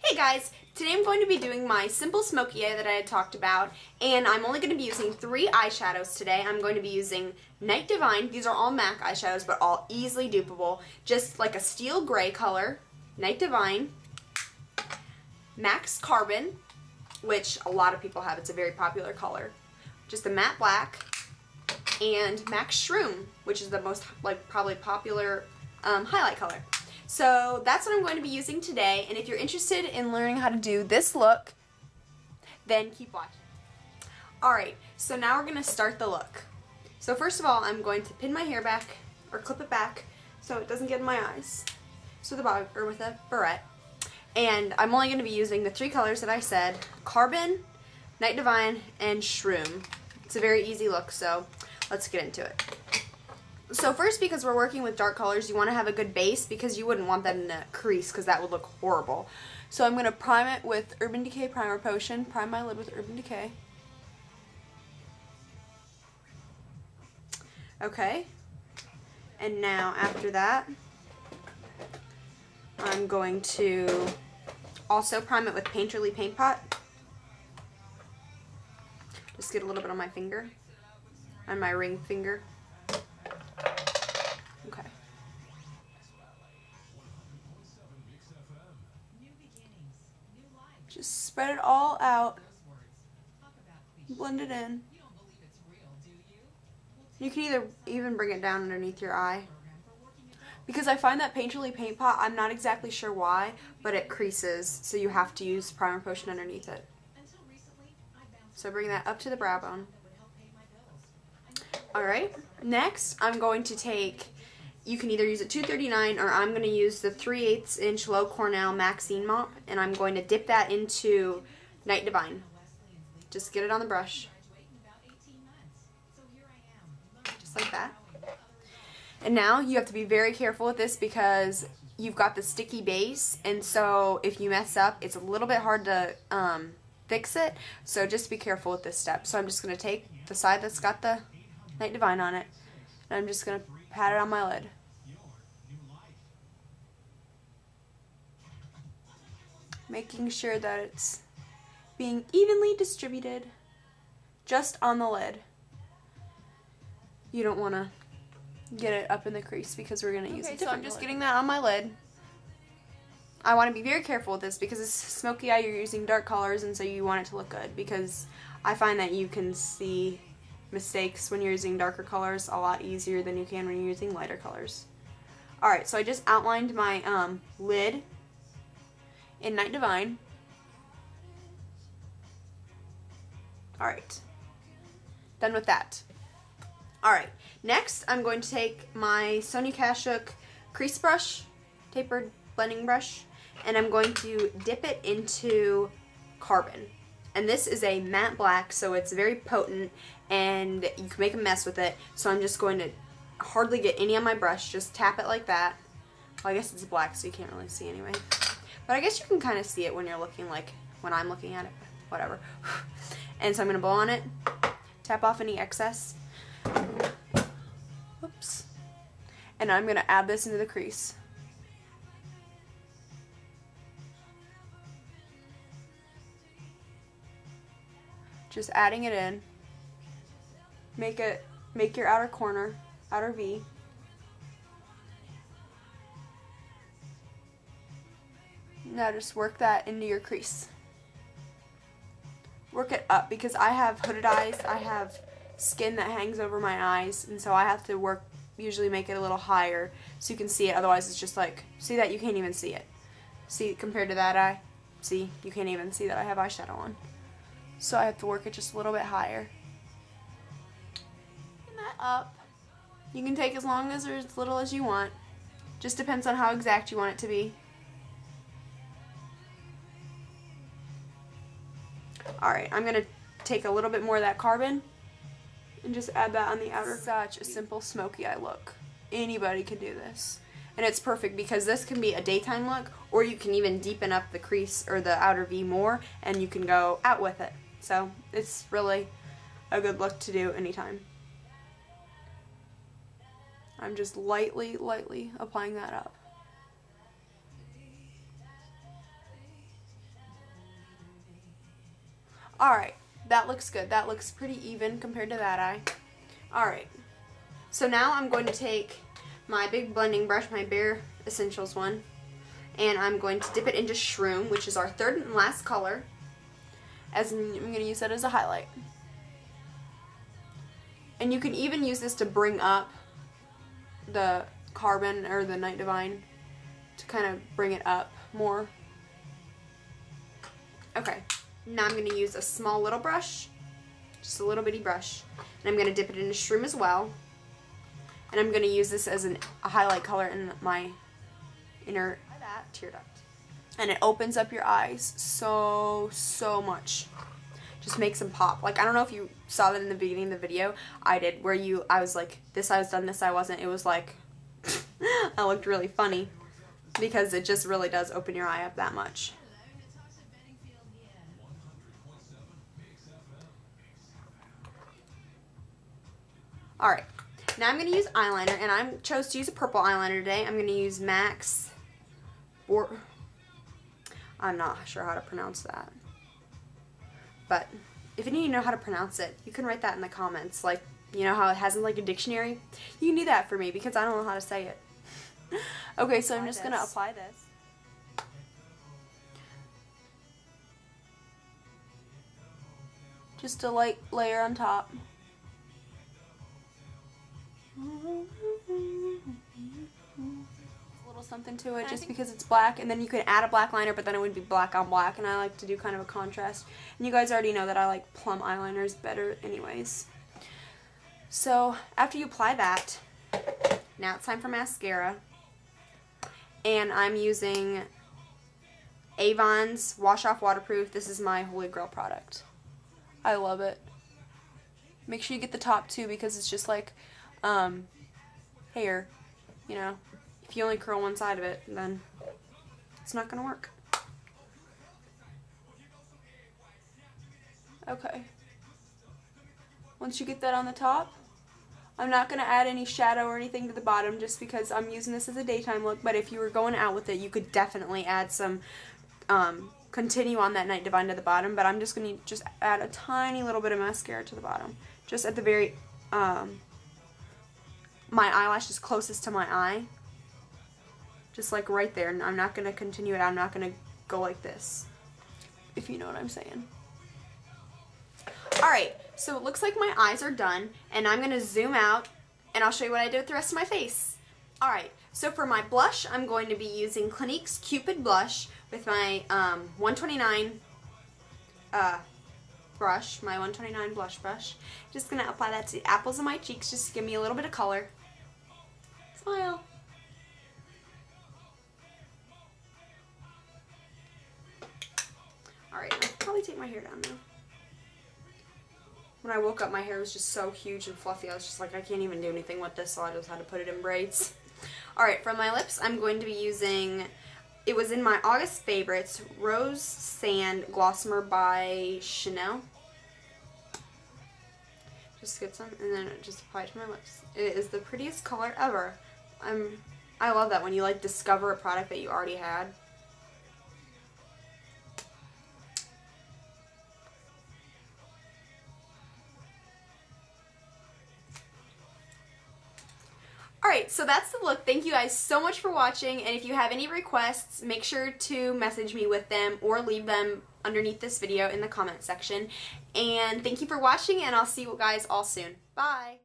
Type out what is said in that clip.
Hey guys, today I'm going to be doing my simple smoky eye that I had talked about, and I'm only going to be using 3 eyeshadows today. I'm going to be using Night Divine. These are all MAC eyeshadows, but all easily dupable. Just like a steel gray color, Night Divine, MAC's Carbon, which a lot of people have. It's a very popular color. Just a matte black, and MAC's Shroom, which is the most probably popular highlight color. So that's what I'm going to be using today, and if you're interested in learning how to do this look, then keep watching. Alright, so now we're going to start the look. So first of all, I'm going to pin my hair back, or clip it back, so it doesn't get in my eyes. So with a barrette. And I'm only going to be using the 3 colors that I said, Carbon, Night Divine, and Shroom. It's a very easy look, so let's get into it. So first, because we're working with dark colors, you want to have a good base because you wouldn't want them to crease because that would look horrible. So I'm going to prime it with Urban Decay Primer Potion. Prime my lid with Urban Decay. Okay. And now after that, I'm going to also prime it with Painterly Paint Pot. Just get a little bit on my finger, on my ring finger. Okay. Just spread it all out. Blend it in. You can even bring it down underneath your eye. Because I find that Painterly Paint Pot, I'm not exactly sure why, but it creases, so you have to use primer potion underneath it. So bring that up to the brow bone. Alright, next I'm going to take, you can either use a 239 or I'm going to use the 3/8 inch Low Cornell Maxine Mop, and I'm going to dip that into Night Divine. Just get it on the brush. Just like that. And now you have to be very careful with this because you've got the sticky base, and so if you mess up, it's a little bit hard to fix it, so just be careful with this step. So I'm just going to take the side that's got the Night Divine on it, and I'm just going to pat it on my lid. Making sure that it's being evenly distributed just on the lid. You don't want to get it up in the crease because we're going to use it. So I'm just getting that on my lid. I want to be very careful with this because it's smoky eye, you're using dark colors, and so you want it to look good, because I find that you can see mistakes when you're using darker colors a lot easier than you can when you're using lighter colors. Alright, so I just outlined my lid in Night Divine. Alright, done with that. Alright, next I'm going to take my Sonia Kashuk crease brush, tapered blending brush, and I'm going to dip it into Carbon. And this is a matte black, so it's very potent and you can make a mess with it. So I'm just going to hardly get any on my brush, just tap it like that. Well, I guess it's black, so you can't really see anyway. But I guess you can kind of see it when you're looking, like when I'm looking at it, whatever. And so I'm going to blow on it, tap off any excess. Whoops. And I'm going to add this into the crease. Just adding it in. Make your outer corner, outer V. Now just work that into your crease. Work it up because I have hooded eyes. I have skin that hangs over my eyes, and so I have to usually make it a little higher so you can see it. Otherwise it's just like, see that? You can't even see it. See, compared to that eye, see, you can't even see that I have eyeshadow on. So I have to work it just a little bit higher. And that up. You can take as long as or as little as you want. Just depends on how exact you want it to be. Alright, I'm going to take a little bit more of that Carbon and just add that on the outer. Such a simple smoky eye look. Anybody can do this. And it's perfect because this can be a daytime look, or you can even deepen up the crease or the outer V more and you can go out with it. So it's really a good look to do anytime. I'm just lightly applying that up. Alright, that looks good. That looks pretty even compared to that eye. Alright, so now I'm going to take my big blending brush, my Bare Essentials one, and I'm going to dip it into Shroom, which is our third and last color. I'm going to use that as a highlight. And you can even use this to bring up the Carbon or the Night Divine, to kind of bring it up more. Okay, now I'm going to use a small little brush, just a little bitty brush, and I'm going to dip it into Shroom as well. And I'm going to use this as a highlight color in my inner tear duct. And it opens up your eyes so much. Just makes them pop. Like, I don't know if you saw that in the beginning of the video. I did, where I was like, this eye was done, this eye wasn't. It was like, I looked really funny. Because it just really does open your eye up that much. Alright, now I'm going to use eyeliner, and I chose to use a purple eyeliner today. I'm going to use MAC's I'm not sure how to pronounce that. But if any of you know how to pronounce it, you can write that in the comments. Like, you know how it has in like a dictionary? You can do that for me because I don't know how to say it. Okay, so I'm just going to apply this. Just a light layer on top. Something to it just because it's black, and then you can add a black liner, but then it would be black on black, and I like to do kind of a contrast. And you guys already know that I like plum eyeliners better anyways. So after you apply that, now it's time for mascara, and I'm using Avon's Wash Off Waterproof. This is my holy grail product. I love it. Make sure you get the top too, because it's just like hair, you know. If you only curl one side of it, then it's not going to work. Okay. Once you get that on the top, I'm not going to add any shadow or anything to the bottom just because I'm using this as a daytime look, but if you were going out with it, you could definitely add some, continue on that Night Divine to the bottom, but I'm just going to just add a tiny little bit of mascara to the bottom. Just at the very, my eyelash is closest to my eye. Just like right there, and I'm not going to continue it. I'm not going to go like this, if you know what I'm saying. Alright, so it looks like my eyes are done, and I'm going to zoom out, and I'll show you what I did with the rest of my face. Alright, so for my blush, I'm going to be using Clinique's Cupid blush with my 129 brush, my 129 blush brush. Just going to apply that to the apples of my cheeks just to give me a little bit of color. Smile. Alright, I'll probably take my hair down now. When I woke up, my hair was just so huge and fluffy. I was just like, I can't even do anything with this, so I just had to put it in braids. Alright, for my lips, I'm going to be using, it was in my August favorites, Rose Sand Glossimer by Chanel. Just get some, and then just apply it to my lips. It is the prettiest color ever. I love that when you like discover a product that you already had. Alright, so that's the look. Thank you guys so much for watching, and if you have any requests, make sure to message me with them or leave them underneath this video in the comment section. And thank you for watching, and I'll see you guys all soon. Bye!